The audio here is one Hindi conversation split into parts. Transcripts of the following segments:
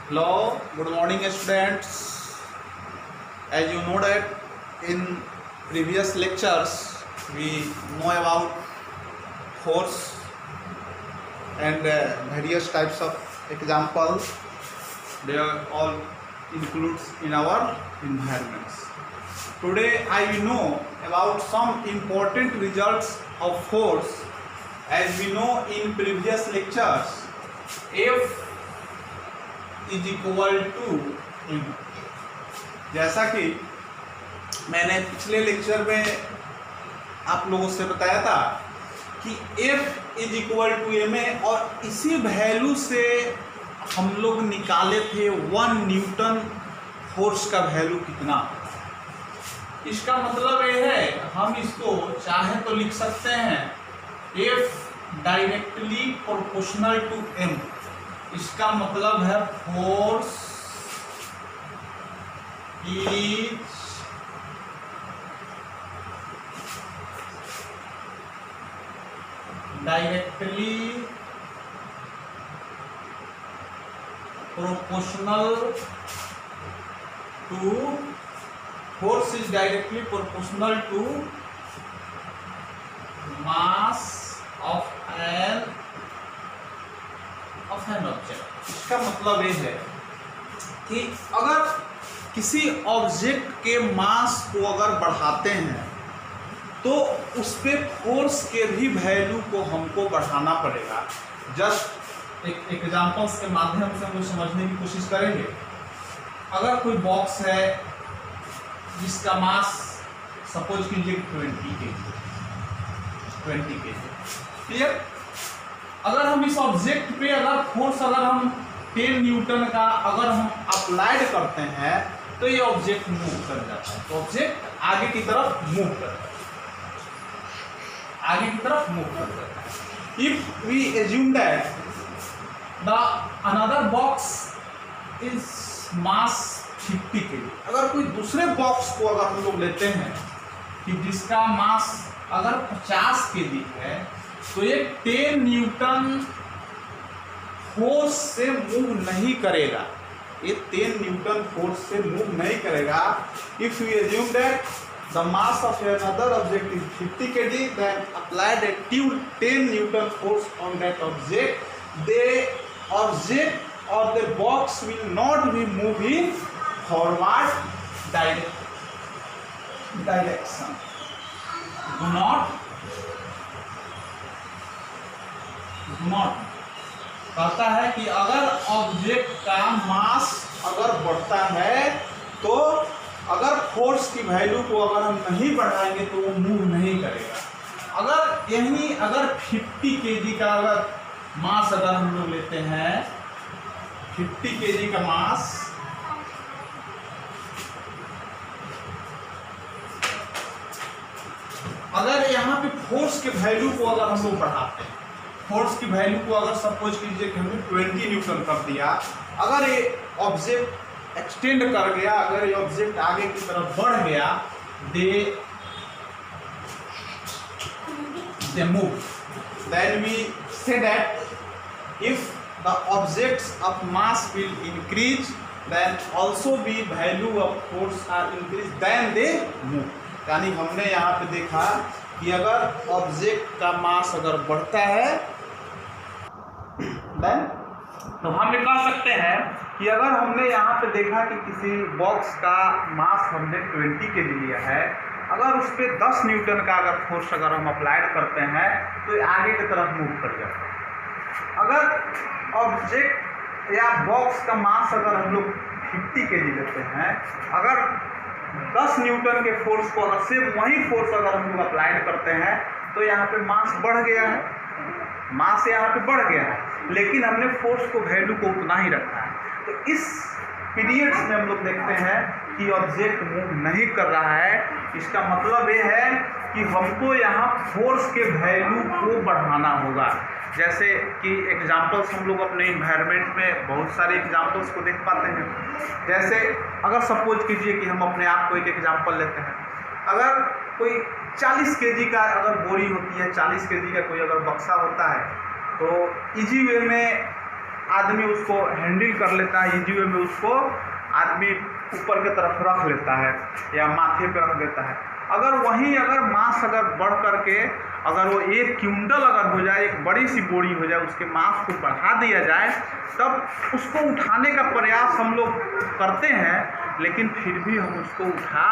Hello, good morning students. As you know that in previous lectures we know about force and various types of examples. They are all includes in our environments. Today I will know about some important results of force. As we know in previous lectures, F is equal to M. जैसा कि मैंने पिछले लेक्चर में आप लोगों से बताया था कि F is equal to M है और इसी वैल्यू से हम लोग निकाले थे 1 न्यूटन फोर्स का वैल्यू कितना। इसका मतलब ये है हम इसको चाहे तो लिख सकते हैं F directly proportional to M. इसका मतलब है force is directly proportional to mass of an object. इसका मतलब ये है कि अगर किसी ऑब्जेक्ट के मास को अगर बढ़ाते हैं तो उस पे फोर्स के भी वैल्यू को हमको बढ़ाना पड़ेगा। जस्ट एक एग्जांपल्स के माध्यम से हम लोग समझने की कोशिश करेंगे। अगर कोई बॉक्स है जिसका मास सपोज कीजिए 20 kg, क्लियर। अगर हम इस ऑब्जेक्ट पे अगर फोर्स अगर हम 10 न्यूटन का अगर हम अप्लाइड करते हैं तो ये ऑब्जेक्ट मूव कर जाता है। तो ऑब्जेक्ट आगे की तरफ मूव करता है, if we assume that the another box is mass 50 kg। अगर कोई दूसरे बॉक्स को अगर हम लोग लेते हैं कि जिसका मास अगर 50 kg है तो ये 10 न्यूटन फोर्स से मूव नहीं करेगा। ये 10 न्यूटन फोर्स से मूव नहीं करेगा। If you assume that the mass of another object is 50 kg, then applied a 10 newton force on that object, the object or the box will not be moving forward direction. Do not कहता है कि अगर ऑब्जेक्ट का मास अगर बढ़ता है तो अगर फोर्स की वैल्यू को अगर हम नहीं बढ़ाएंगे तो वो मूव नहीं करेगा। अगर 50 kg का अगर मास अगर हम लोग लेते हैं 50 kg का मास, अगर यहाँ पे फोर्स के वैल्यू को अगर हम लोग बढ़ाते हैं, फोर्स की वैल्यू को अगर सपोज कीजिए कि हमने 20 न्यूटन कर दिया, अगर ये ऑब्जेक्ट एक्सटेंड कर गया, अगर ये ऑब्जेक्ट आगे की तरफ बढ़ गया, they move, then we say that if the objects of mass will increase then also be value of force are increase then they move. यानी हमने यहाँ पे देखा कि अगर ऑब्जेक्ट का मास अगर बढ़ता है देन तो हम कह सकते हैं कि अगर हमने यहाँ पे देखा कि किसी बॉक्स का मास हमने 20 kg लिया है, अगर उस पर 10 न्यूटन का अगर फोर्स अगर हम अप्लाइड करते हैं तो आगे की तरफ मूव कर जाता है। अगर ऑब्जेक्ट या बॉक्स का मास अगर हम लोग 50 kg लेते हैं, अगर 10 न्यूटन के फोर्स को अगर सिर्फ वही फोर्स अगर हम लोग अप्लाइड करते हैं तो यहाँ पे मास बढ़ गया है, मास यहाँ पे बढ़ गया है, लेकिन हमने फोर्स को वैल्यू को उतना ही रखा है। तो इस पीरियड्स में हम लोग देखते हैं कि ऑब्जेक्ट मूव नहीं कर रहा है। इसका मतलब ये है कि हमको यहाँ फोर्स के वैल्यू को बढ़ाना होगा। जैसे कि एग्जांपल्स हम लोग अपने इन्वायरमेंट में बहुत सारे एग्जांपल्स को देख पाते हैं। जैसे अगर सपोज कीजिए कि हम अपने आप को एक एग्जांपल लेते हैं, अगर कोई 40 kg का अगर बोरी होती है, 40 kg का कोई अगर बक्सा होता है, तो इजी वे में आदमी उसको हैंडल कर लेता है, इजी वे में उसको आदमी ऊपर की तरफ रख लेता है या माथे पे रख देता है। अगर वहीं अगर मास अगर बढ़ करके अगर वो 1 क्विंटल अगर हो जाए, एक बड़ी सी बोरी हो जाए, उसके मास को बढ़ा दिया जाए, तब उसको उठाने का प्रयास हम लोग करते हैं, लेकिन फिर भी हम उसको उठा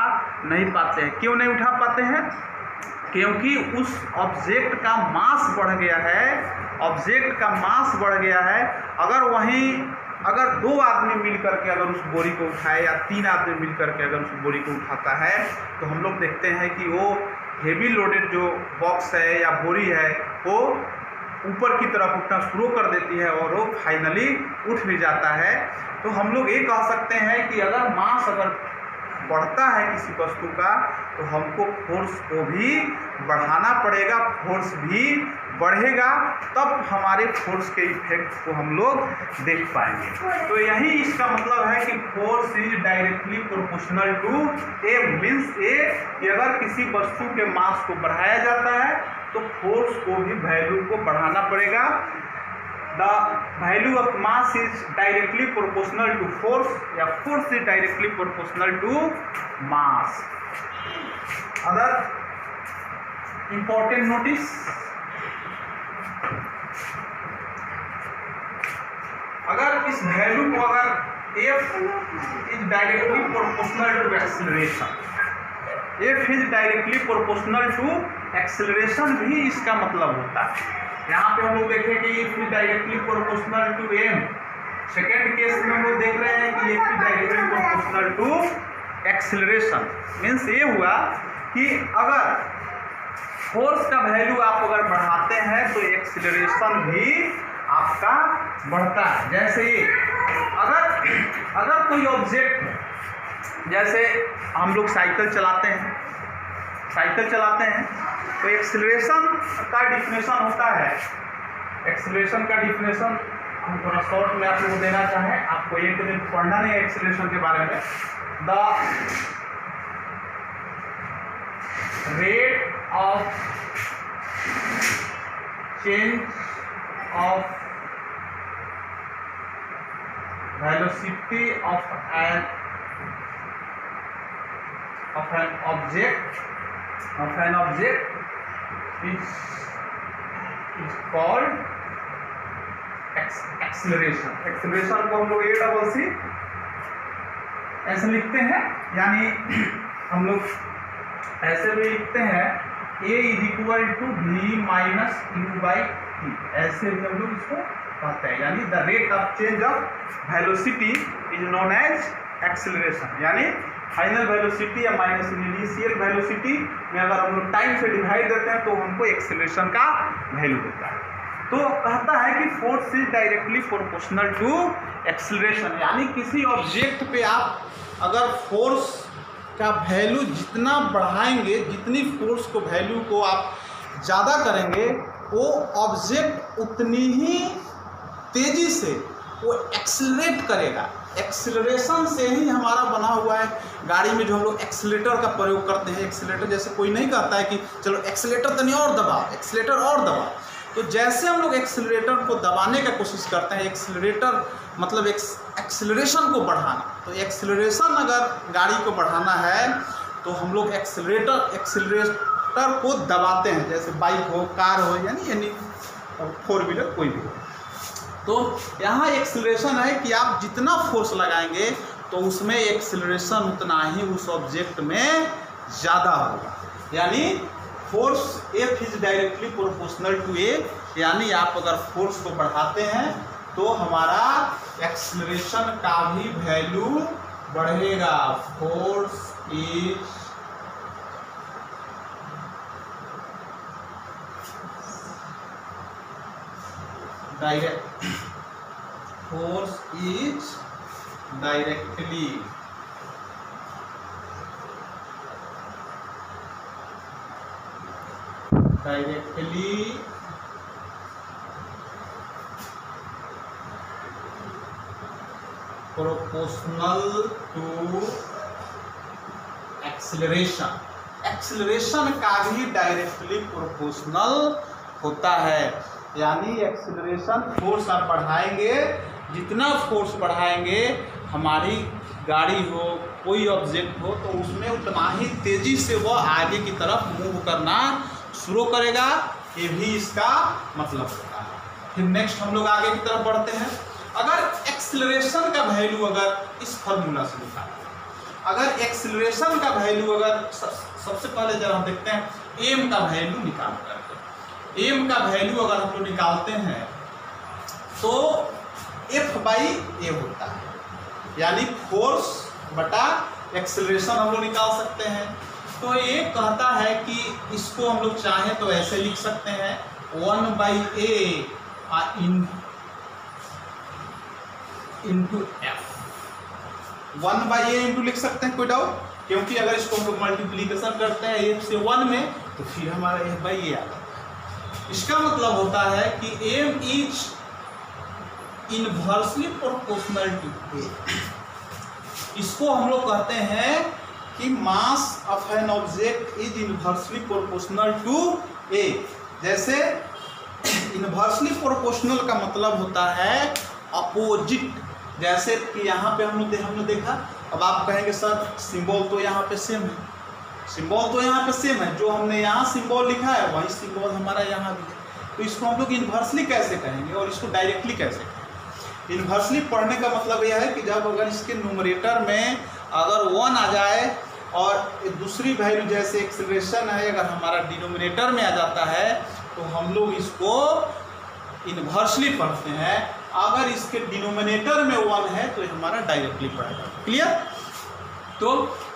नहीं पाते हैं। क्यों नहीं उठा पाते हैं? क्योंकि उस ऑब्जेक्ट का मास बढ़ गया है, ऑब्जेक्ट का मास बढ़ गया है। अगर वहीं अगर 2 आदमी मिल करके अगर उस बोरी को उठाए या 3 आदमी मिल करके अगर उस बोरी को उठाता है, तो हम लोग देखते हैं कि वो हेवी लोडेड जो बॉक्स है या बोरी है वो ऊपर की तरफ उठना शुरू कर देती है और वो फाइनली उठ भी जाता है। तो हम लोग ये कह सकते हैं कि अगर मास अगर बढ़ता है किसी वस्तु का, तो हमको फोर्स को भी बढ़ाना पड़ेगा, फोर्स भी बढ़ेगा, तब हमारे फोर्स के इफेक्ट को हम लोग देख पाएंगे। तो यही इसका मतलब है कि force is directly proportional to a, means a कि अगर किसी वस्तु के मास को बढ़ाया जाता है तो फोर्स को भी वैल्यू को बढ़ाना पड़ेगा। The value of mass is directly proportional to force या force is directly proportional to mass. Other important notice, अगर इस वैल्यू को अगर F is directly proportional to acceleration, F is directly proportional to acceleration भी इसका मतलब होता है। यहाँ पे हम लोग देखें कि F is directly proportional to m। Second case में हम लोग देख रहे हैं कि F is directly proportional to acceleration। Means ये हुआ कि अगर फोर्स का वैल्यू आप अगर बढ़ाते हैं तो एक्सीलरेशन भी आपका बढ़ता है। जैसे ये अगर कोई ऑब्जेक्ट, जैसे हम लोग साइकिल चलाते हैं तो एक्सीलरेशन का डिफिनेशन होता है। एक्सीलरेशन का डिफिनेशन हम थोड़ा शॉर्ट में आप लोग देना चाहें, आपको एक दिन पढ़ना नहीं है एक्सीलरेशन के बारे में। The rate of change of velocity of an object is called acceleration। Acceleration को हम लोग A ऐसे लिखते हैं, यानी हम लोग ऐसे भी लिखते हैं A is equal to V minus U by T, ऐसे भी हम लोग इसको कहते हैं। यानी the rate of change of velocity is known as acceleration. यानी फाइनल वेलोसिटी या माइनस इनिशियल वेलोसिटी में अगर हम लोग टाइम से डिवाइड देते हैं तो हमको एक्सेलरेशन का वैल्यू देता है। तो कहता है कि force is directly proportional to acceleration, यानी किसी ऑब्जेक्ट पे आप अगर फोर्स का वैल्यू जितना बढ़ाएंगे, जितनी फोर्स को वैल्यू को आप ज़्यादा करेंगे, वो ऑब्जेक्ट उतनी ही तेज़ी से वो एक्सेलरेट करेगा। एक्सेलरेशन से ही हमारा बना हुआ है गाड़ी में जो हम लोग एक्सेलेटर का प्रयोग करते हैं। एक्सेलेटर जैसे कोई नहीं कहता है कि चलो एक्सेलेटर तनी और दबाओ, एक्सेलेटर और दबाओ। तो जैसे हम लोग एक्सेलरेटर को दबाने का कोशिश करते हैं, एक्सेलरेटर मतलब एक्सेलरेशन को बढ़ाना, तो एक्सेलरेशन अगर गाड़ी को बढ़ाना है तो हम लोग एक्सेलरेटर को दबाते हैं, जैसे बाइक हो, कार हो, यानी 4 व्हीलर कोई भी हो। तो यहाँ एक्सेलरेशन है कि आप जितना फोर्स लगाएंगे तो उसमें एक्सेलरेशन उतना ही उस ऑब्जेक्ट में ज़्यादा होगा। यानी force F is directly proportional to A, यानी आप अगर फोर्स को बढ़ाते हैं तो हमारा एक्सेलरेशन का भी वैल्यू बढ़ेगा। Force is force is directly proportional to acceleration। Acceleration का भी डायरेक्टली प्रोपोर्शनल होता है। यानी एक्सीलरेशन फोर्स आप बढ़ाएंगे, जितना फोर्स बढ़ाएंगे हमारी गाड़ी हो कोई ऑब्जेक्ट हो तो उसमें उतना ही तेजी से वह आगे की तरफ मूव करना शुरू करेगा। ये भी इसका मतलब होता है। फिर नेक्स्ट हम लोग आगे की तरफ बढ़ते हैं। अगर एक्सीलरेशन का वैल्यू अगर इस फार्मूला से निकालते हैं, अगर एक्सीलरेशन का वैल्यू अगर सबसे पहले जरा हम देखते हैं एम का वैल्यू निकाल करके। एम का वैल्यू अगर हम लोग निकालते हैं तो F/a होता है, यानी फोर्स बटा एक्सीलरेशन हम लोग निकाल सकते हैं। तो ये कहता है कि इसको हम लोग चाहें तो ऐसे लिख सकते हैं 1/a into F, 1/a into लिख सकते हैं, कोई डाउट? क्योंकि अगर इसको हम लोग मल्टीप्लीकेशन करते हैं F से 1 में तो फिर हमारा F/a आ जाता है। इसका मतलब होता है कि m is inversely proportional to a। इसको हम लोग कहते हैं कि mass of an object is inversely proportional to a। जैसे इनवर्सली प्रोपोर्शनल का मतलब होता है अपोजिट। जैसे कि यहाँ पे हमने देखा, अब आप कहेंगे सर सिंबल तो यहाँ पे सेम है, सिंबल तो यहाँ पे सेम है, जो हमने यहाँ सिंबल लिखा है वही सिंबल हमारा यहाँ भी है। तो इसको हम लोग इनवर्सली कैसे कहेंगे और इसको डायरेक्टली कैसे कहेंगे? इनवर्सली पढ़ने का मतलब यह है कि जब अगर इसके न्यूमरेटर में अगर 1 आ जाए और दूसरी वैल्यू जैसे एक्सीलरेशन है अगर हमारा डिनोमिनेटर में आ जाता है तो हम लोग इसको इनवर्सली पढ़ते हैं। अगर इसके डिनोमिनेटर में 1 है तो हमारा डायरेक्टली पढ़ेगा। क्लियर? तो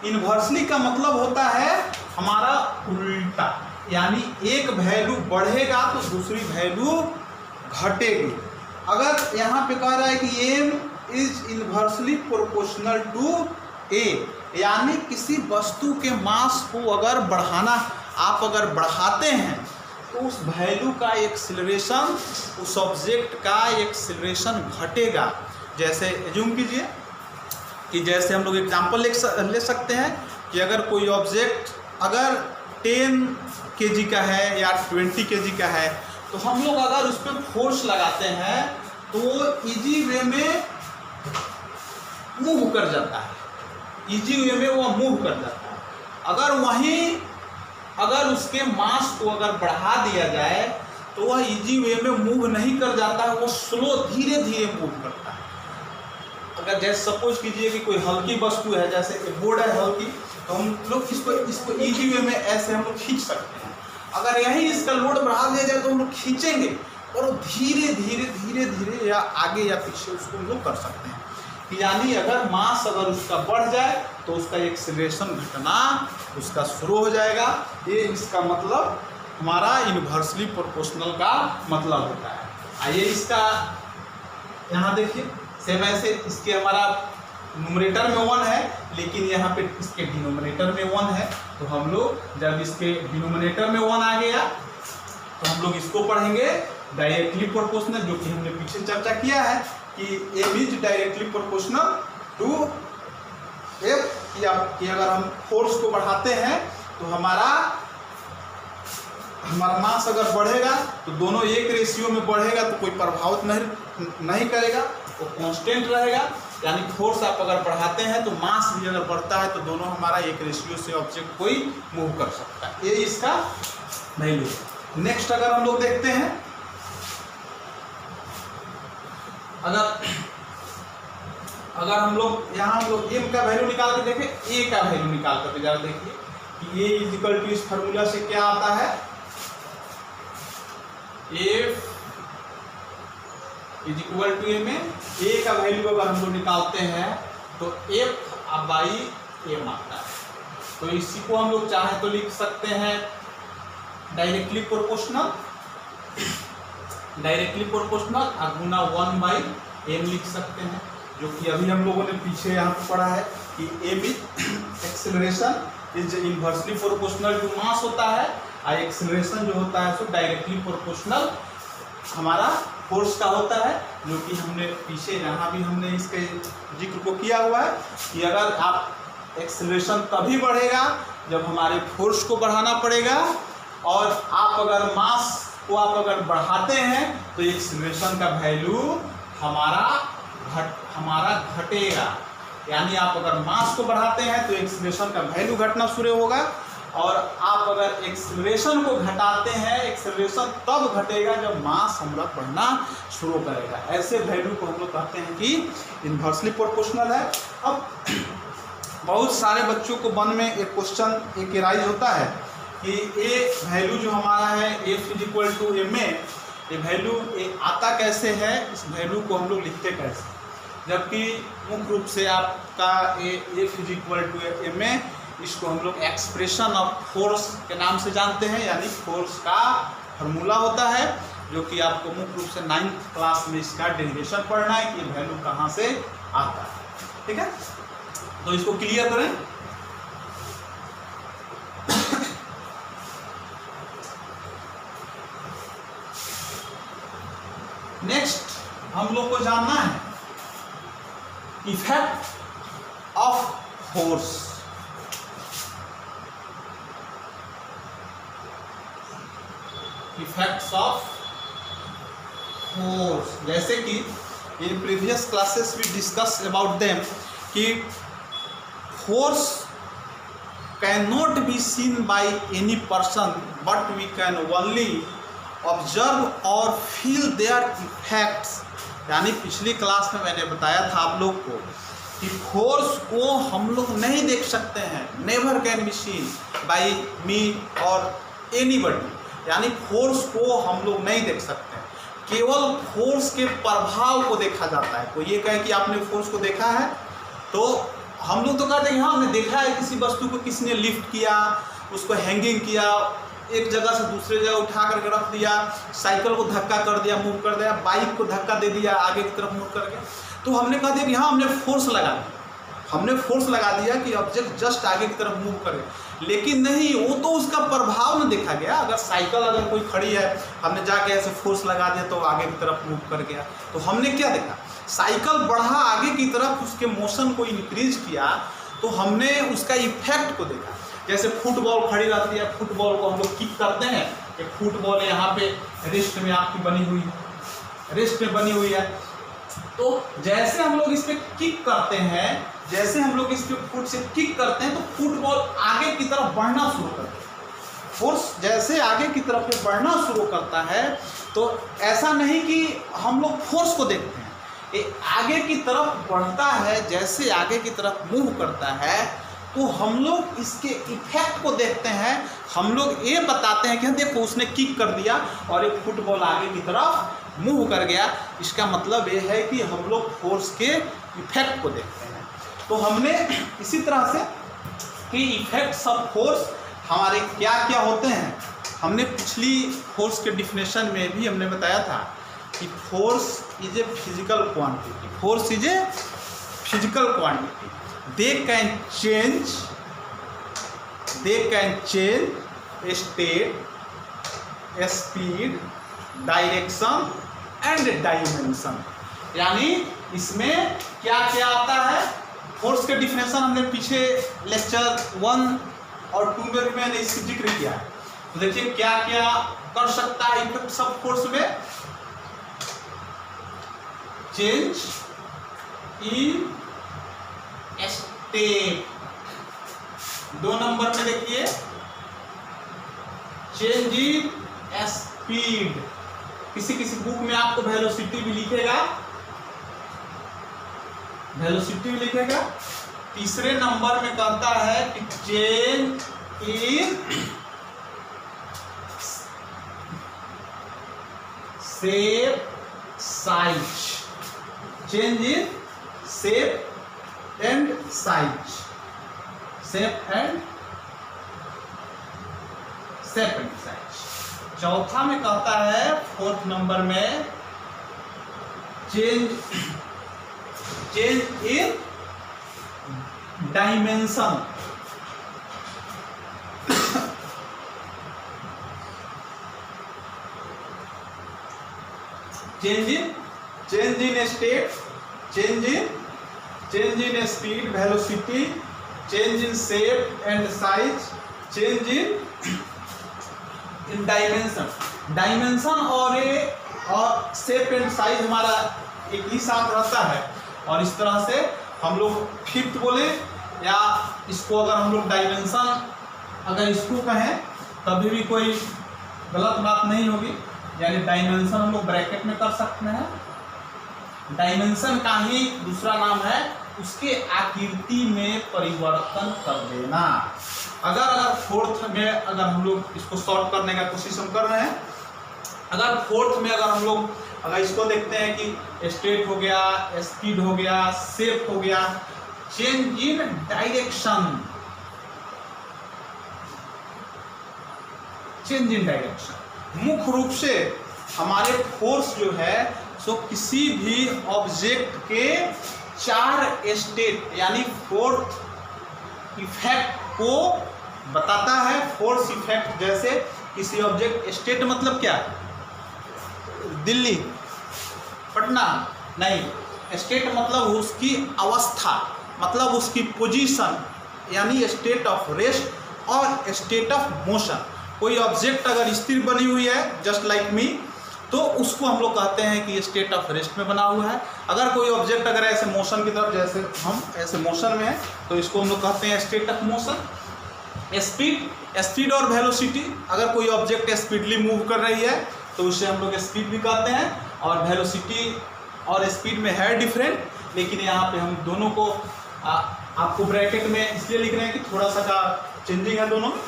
इनवर्सली का मतलब होता है हमारा उल्टा, यानी एक वैल्यू बढ़ेगा तो दूसरी वैल्यू घटेगी। अगर यहाँ पे कह रहा है कि m is inversely proportional to a, यानी किसी वस्तु के मास को अगर बढ़ाना आप अगर बढ़ाते हैं तो उस वैल्यू का एक्सीलरेशन, उस ऑब्जेक्ट का एक्सीलरेशन घटेगा। जैसे एज्यूम कीजिए कि जैसे हम लोग एग्जांपल ले सकते हैं कि अगर कोई ऑब्जेक्ट अगर 10 kg का है या 20 kg का है तो हम लोग अगर उस पर फोर्स लगाते हैं तो वो इजी वे में मूव कर जाता है, इजी वे में वो मूव कर जाता है। अगर वहीं अगर उसके मास को अगर बढ़ा दिया जाए तो वह इजी वे में मूव नहीं कर जाता है, वो स्लो धीरे धीरे मूव करता है। अगर जैसे सपोज कीजिए कि कोई हल्की वस्तु है, जैसे बोर्ड है हल्की, तो हम लोग इसको इजी वे में ऐसे हम लोग खींच सकते हैं। अगर यही इसका लोड बढ़ा दिया जाए तो हम लोग खींचेंगे और धीरे धीरे धीरे धीरे या आगे या पीछे उसको हम लोग कर सकते हैं। यानी अगर मास अगर उसका बढ़ जाए तो उसका एक्सीलरेशन घटना उसका शुरू हो जाएगा। ये इसका मतलब हमारा इनवर्सली प्रोपोर्शनल का मतलब होता है। आइए इसका यहाँ देखिए, सेम ऐसे इसके हमारा न्यूमरेटर में 1 है लेकिन यहाँ पे इसके डिनोमिनेटर में 1 है, तो हम लोग जब इसके डिनोमिनेटर में 1 आ गया तो हम लोग इसको पढ़ेंगे डायरेक्टली प्रोपोर्शनल, जो कि हमने पीछे चर्चा किया है कि m is directly proportional to f, कि अगर हम फोर्स को बढ़ाते हैं तो हमारा मास अगर बढ़ेगा तो दोनों एक रेशियो में बढ़ेगा तो कोई प्रभावित नहीं करेगा, वो कांस्टेंट रहेगा। यानी फोर्स आप अगर बढ़ाते हैं तो मास भी अगर बढ़ता है तो दोनों हमारा एक रेशियो से ऑब्जेक्ट कोई मूव कर सकता है। ये इसका वैल्यू। नेक्स्ट अगर हम लोग देखते हैं, अगर हम लोग यहाँ हम लोग m का वैल्यू निकाल के देखें, a का वैल्यू निकाल करके जरा देखिए कि a इज इक्वल टू इस फार्मूला से क्या आता है, f is equal to a में a का वैल्यू अगर हम लोग निकालते हैं तो F/m आता है। तो इसी को हम लोग चाहे तो लिख सकते हैं डायरेक्टली प्रोपोर्शनल गुना 1/m लिख सकते हैं, जो कि अभी हम लोगों ने पीछे यहाँ पे पढ़ा है कि m is acceleration is inversely proportional to mass होता है और एक्सेलरेशन जो होता है सो डायरेक्टली प्रोपोर्शनल हमारा फोर्स का होता है, जो कि हमने पीछे यहाँ भी हमने इसके जिक्र को किया हुआ है कि अगर आप एक्सेलरेशन तभी बढ़ेगा जब हमारे फोर्स को बढ़ाना पड़ेगा और आप अगर मास को आप अगर बढ़ाते हैं तो एक्सीलरेशन का वैल्यू हमारा घटेगा। यानी आप अगर मास को बढ़ाते हैं तो एक्सीलरेशन का वैल्यू घटना शुरू होगा, और आप अगर एक्सीलरेशन को घटाते हैं, एक्सीलरेशन तब घटेगा जब मास हम लोग बढ़ना शुरू करेगा। ऐसे वैल्यू को हम लोग कहते हैं कि इन्वर्सली प्रोपोर्शनल है। अब बहुत सारे बच्चों को वन में एक क्वेश्चन एक राइज होता है कि ए वैल्यू जो हमारा है F = ma, ये वैल्यू आता कैसे है, इस वैल्यू को हम लोग लिखते कैसे, जबकि मुख्य रूप से आपका F = ma, इसको हम लोग एक्सप्रेशन ऑफ फोर्स के नाम से जानते हैं, यानी फोर्स का फार्मूला होता है, जो कि आपको मुख्य रूप से 9th क्लास में इसका डेरिवेशन पढ़ना है कि वैल्यू कहाँ से आता है। ठीक है, तो इसको क्लियर करें। नेक्स्ट हम लोग को जानना है effect of force. Effects of force, जैसे कि in previous classes we discuss about them कि force can not be seen by any person but we can only observe और फील देयर इफेक्ट्स। यानी पिछली क्लास में मैंने बताया था आप लोग को कि फोर्स को हम लोग नहीं देख सकते हैं, never can be seen by me और एनीबडी। यानी फोर्स को हम लोग नहीं देख सकते, केवल फोर्स के प्रभाव को देखा जाता है। कोई ये कहे कि आपने फोर्स को देखा है, तो हम लोग तो कहते हैं हाँ हमने देखा है, किसी वस्तु को किसी ने लिफ्ट किया, उसको हैंगिंग किया, एक जगह से दूसरे जगह उठा करके रख दिया, साइकिल को धक्का कर दिया, मूव कर दिया, बाइक को धक्का दे दिया आगे की तरफ मूव करके, तो हमने कह दिया कि हाँ हमने फोर्स लगा दिया, हमने फोर्स लगा दिया कि ऑब्जेक्ट जस्ट आगे की तरफ मूव करे। लेकिन नहीं, वो तो उसका प्रभाव में देखा गया। अगर साइकिल अगर कोई खड़ी है, हमने जाके ऐसे फोर्स लगा दिया तो आगे की तरफ मूव कर गया, तो हमने क्या देखा, साइकिल बढ़ा आगे की तरफ, उसके मोशन को इंक्रीज किया, तो हमने उसका इफेक्ट को देखा। जैसे फुटबॉल खड़ी रहती है, फुटबॉल को हम लोग किक करते हैं, एक फुटबॉल यहाँ पे रिस्ट में आपकी बनी हुई, रिस्ट में बनी हुई है, तो जैसे हम लोग इस पे किक करते हैं, जैसे हम लोग इस पे फुट से किक करते हैं, तो फुटबॉल आगे की तरफ बढ़ना शुरू करता है। फोर्स जैसे आगे की तरफ बढ़ना शुरू करता है, तो ऐसा नहीं कि हम लोग फोर्स को देखते हैं, ये आगे की तरफ बढ़ता है, जैसे आगे की तरफ मूव करता है, तो हम लोग इसके इफेक्ट को देखते हैं। हम लोग ये बताते हैं कि देखो उसने किक कर दिया और एक फुटबॉल आगे की तरफ मूव कर गया, इसका मतलब ये है कि हम लोग फोर्स के इफेक्ट को देखते हैं। तो हमने इसी तरह से कि इफेक्ट्स ऑफ फोर्स हमारे क्या क्या होते हैं, हमने पिछली फोर्स के डिफिनेशन में भी हमने बताया था कि force is a physical quantity, force is a physical quantity, they can change state, speed, direction and dimension। यानी इसमें क्या क्या आता है, फोर्स के डिफिनेशन हमने पीछे लेक्चर 1 और 2 में भी मैंने इसकी जिक्र किया है। तो देखिए क्या क्या कर सकता है इफेक्ट सब फोर्स में, चेंज इन स्टेप, 2 नंबर में देखिए चेंज इन स्पीड, किसी किसी बुक में आपको वेलोसिटी भी लिखेगा, वेलोसिटी भी लिखेगा। तीसरे नंबर में कहता है कि change in shape size, change in shape and size, shape and size. चौथा में कहता है 4th नंबर में change in dimension, change in state, change in speed, velocity, change in shape and size, change in dimension. Dimension और शेप एंड साइज हमारा एक ही साथ रहता है। और इस तरह से हम लोग फिफ्थ बोले, या इसको अगर हम लोग डायमेंशन अगर इसको कहें तभी भी कोई गलत बात नहीं होगी, यानी डायमेंशन हम लोग ब्रैकेट में कर सकते हैं। डायमेंशन का ही दूसरा नाम है उसके आकृति में परिवर्तन कर देना। अगर फोर्थ में अगर हम लोग इसको सॉल्व करने का कोशिश हम कर रहे हैं, अगर फोर्थ में अगर हम लोग अगर इसको देखते हैं कि स्ट्रेट हो गया, स्पीड हो गया, शेप हो गया, change in direction, change in direction मुख्य रूप से हमारे फोर्स जो है सो किसी भी ऑब्जेक्ट के 4 स्टेट यानी फोर्थ इफेक्ट को बताता है। फोर्स इफेक्ट जैसे किसी ऑब्जेक्ट, स्टेट मतलब क्या, दिल्ली, पटना नहीं, स्टेट मतलब उसकी अवस्था, मतलब उसकी पोजीशन, यानी स्टेट ऑफ रेस्ट और स्टेट ऑफ मोशन। कोई ऑब्जेक्ट अगर स्थिर बनी हुई है जस्ट लाइक मी, तो उसको हम लोग कहते हैं कि स्टेट ऑफ रेस्ट में बना हुआ है। अगर कोई ऑब्जेक्ट अगर ऐसे मोशन की तरफ, जैसे हम ऐसे मोशन में है, तो इसको हम लोग कहते हैं स्टेट ऑफ मोशन। स्पीड और वेलोसिटी, अगर कोई ऑब्जेक्ट स्पीडली मूव कर रही है तो उसे हम लोग स्पीड भी कहते हैं। और वेलोसिटी और स्पीड में है डिफरेंट, लेकिन यहाँ पे हम दोनों को आपको ब्रैकेट में इसलिए लिख रहे हैं कि थोड़ा सा का चेंजिंग है दोनों में,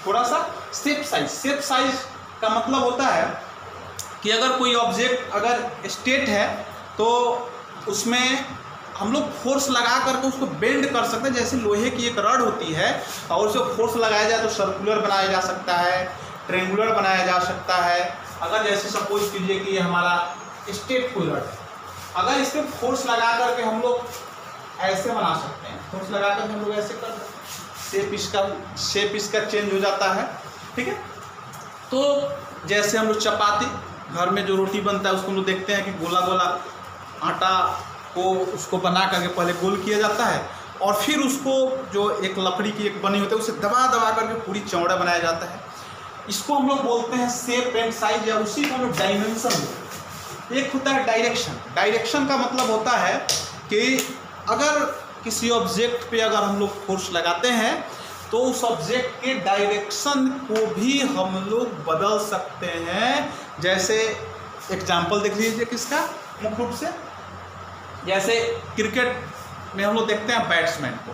थोड़ा सा। शेप साइज का मतलब होता है कि अगर कोई ऑब्जेक्ट अगर स्टेट है तो उसमें हम लोग फोर्स लगा करके उसको बेंड कर सकते हैं। जैसे लोहे की एक रड होती है और उसे फोर्स लगाया जाए तो सर्कुलर बनाया जा सकता है, ट्रेंगुलर बनाया जा सकता है। अगर जैसे सपोज कीजिए कि हमारा स्टेट कोई रड है, अगर इस पर फोर्स लगा करके हम लोग ऐसे बना सकते हैं, फोर्स लगा करके हम लोग ऐसे कर सकते हैं, शेप इसका चेंज हो जाता है। ठीक है, तो जैसे हम लोग चपाती, घर में जो रोटी बनता है उसको हम लोग देखते हैं कि गोला गोला आटा को उसको बना करके पहले गोल किया जाता है और फिर उसको जो एक लकड़ी की एक बनी होती है उसे दबा दबा करके पूरी चौड़ा बनाया जाता है। इसको हम लोग बोलते हैं शेप एंड साइज, या उसी को हम लोग डायमेंशन बोलते हैं। एक होता है डायरेक्शन का मतलब होता है कि अगर किसी ऑब्जेक्ट पे अगर हम लोग फोर्स लगाते हैं तो उस ऑब्जेक्ट के डायरेक्शन को भी हम लोग बदल सकते हैं। जैसे एग्जाम्पल देख लीजिए किसका, मुख्य रूप से जैसे क्रिकेट में हम लोग देखते हैं बैट्समैन को,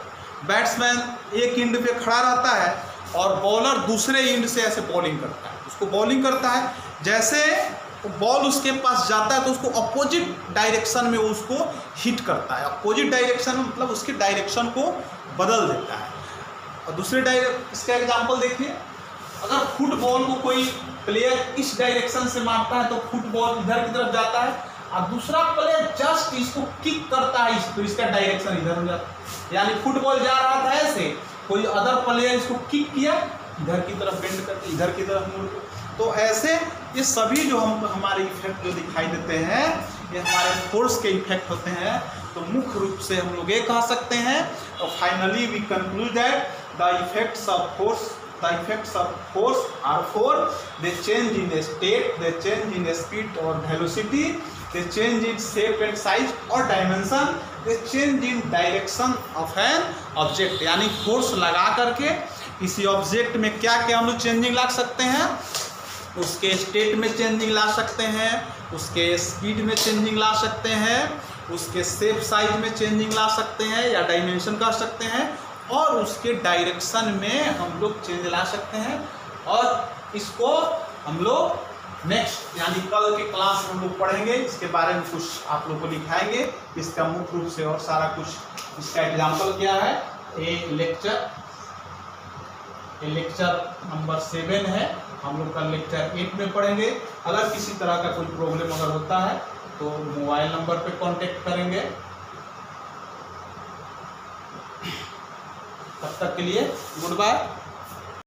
बैट्समैन एक एंड पे खड़ा रहता है और बॉलर दूसरे एंड से ऐसे बॉलिंग करता है, उसको बॉलिंग करता है। जैसे बॉल उसके पास जाता है तो उसको अपोजिट डायरेक्शन में उसको हिट करता है। अपोजिट डायरेक्शन मतलब उसके डायरेक्शन को बदल देता है। और दूसरे इसका एग्जाम्पल देखिए, अगर फुटबॉल को कोई प्लेयर इस डायरेक्शन से मारता है तो फुटबॉल इधर की तरफ जाता है और दूसरा प्लेयर जस्ट इसको किक करता है तो इसका डायरेक्शन इधर हो जाता है। यानी फुटबॉल जा रहा था ऐसे, कोई अदर प्लेयर इसको किक किया, इधर की तरफ बेंड करके इधर की तरफ मुड़ के। तो ऐसे ये सभी जो हमारे इफेक्ट जो दिखाई देते हैं ये हमारे फोर्स के इफेक्ट होते हैं। तो मुख्य रूप से हम लोग ये कह सकते हैं, और finally we conclude that the effects of force are four. They change in state, they change in speed और velocity, they change in shape and size और dimension, they change in direction of an object. यानी फोर्स लगा करके किसी ऑब्जेक्ट में क्या क्या हम लोग चेंजिंग ला सकते हैं, उसके स्टेट में चेंजिंग ला सकते हैं, उसके स्पीड में चेंजिंग ला सकते हैं, उसके शेप साइज में चेंजिंग ला सकते हैं या डायमेंशन कर सकते हैं, और उसके डायरेक्शन में हम लोग चेंज ला सकते हैं। और इसको हम लोग नेक्स्ट यानी कल के क्लास में हम लोग पढ़ेंगे, इसके बारे में कुछ आप लोग को दिखाएंगे, इसका मुख्य रूप से और सारा कुछ इसका एग्जाम्पल क्या है। ये लेक्चर नंबर 7 है, हम लोग कल लेक्चर 8 में पढ़ेंगे। अगर किसी तरह का कोई प्रॉब्लम अगर होता है तो मोबाइल नंबर पे कांटेक्ट करेंगे। तब तक के लिए गुड बाय।